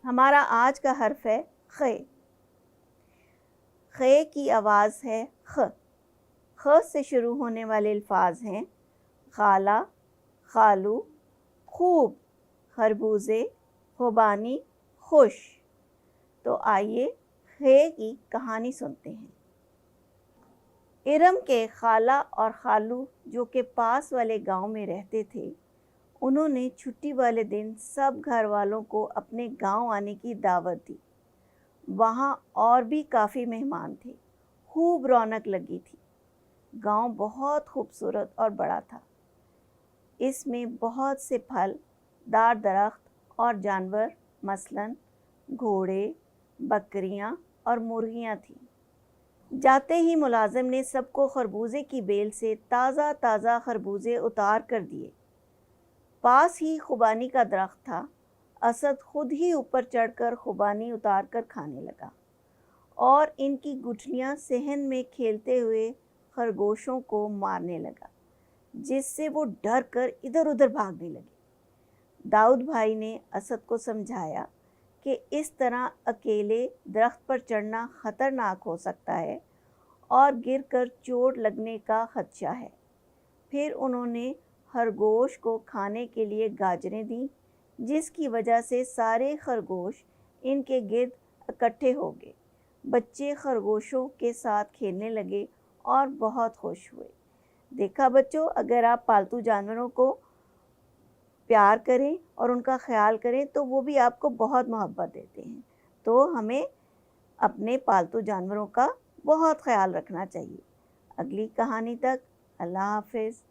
ہمارا آج کا حرف ہے خ۔ خ کی آواز ہے خ۔ خ سے شروع ہونے والے الفاظ ہیں خالہ، خالو، خوب، خربوزے، خوبانی، خوش۔ تو آئیے خ کی کہانی سنتے ہیں۔ ارم کے خالہ اور خالو جو کہ پاس والے گاؤں میں رہتے تھے، انہوں نے چھٹی والے دن سب گھر والوں کو اپنے گاؤں آنے کی دعوت دی۔ وہاں اور بھی کافی مہمان تھے، خوب رونق لگی تھی۔ گاؤں بہت خوبصورت اور بڑا تھا۔ اس میں بہت سے پھل دار درخت اور جانور مثلاً گھوڑے، بکریاں اور مرغیاں تھیں۔ جاتے ہی ملازم نے سب کو خربوزے کی بیل سے تازہ تازہ خربوزے اتار کر دیے۔ پاس ہی خوبانی کا درخت تھا۔ اسد خود ہی اوپر چڑھ کر خوبانی اتار کر کھانے لگا اور ان کی گٹھلیاں صحن میں کھیلتے ہوئے خرگوشوں کو مارنے لگا، جس سے وہ ڈر کر ادھر ادھر بھاگنے لگے۔ داؤد بھائی نے اسد کو سمجھایا کہ اس طرح اکیلے درخت پر چڑھنا خطرناک ہو سکتا ہے اور گر کر چوٹ لگنے کا خدشہ ہے۔ پھر انہوں نے خرگوش کو کھانے کے لیے گاجریں دیں، جس کی وجہ سے سارے خرگوش ان کے گرد اکٹھے ہو گئے۔ بچے خرگوشوں کے ساتھ کھیلنے لگے اور بہت خوش ہوئے۔ دیکھا بچوں، اگر آپ پالتو جانوروں کو پیار کریں اور ان کا خیال کریں تو وہ بھی آپ کو بہت محبت دیتے ہیں۔ تو ہمیں اپنے پالتو جانوروں کا بہت خیال رکھنا چاہیے۔ اگلی کہانی تک اللہ حافظ۔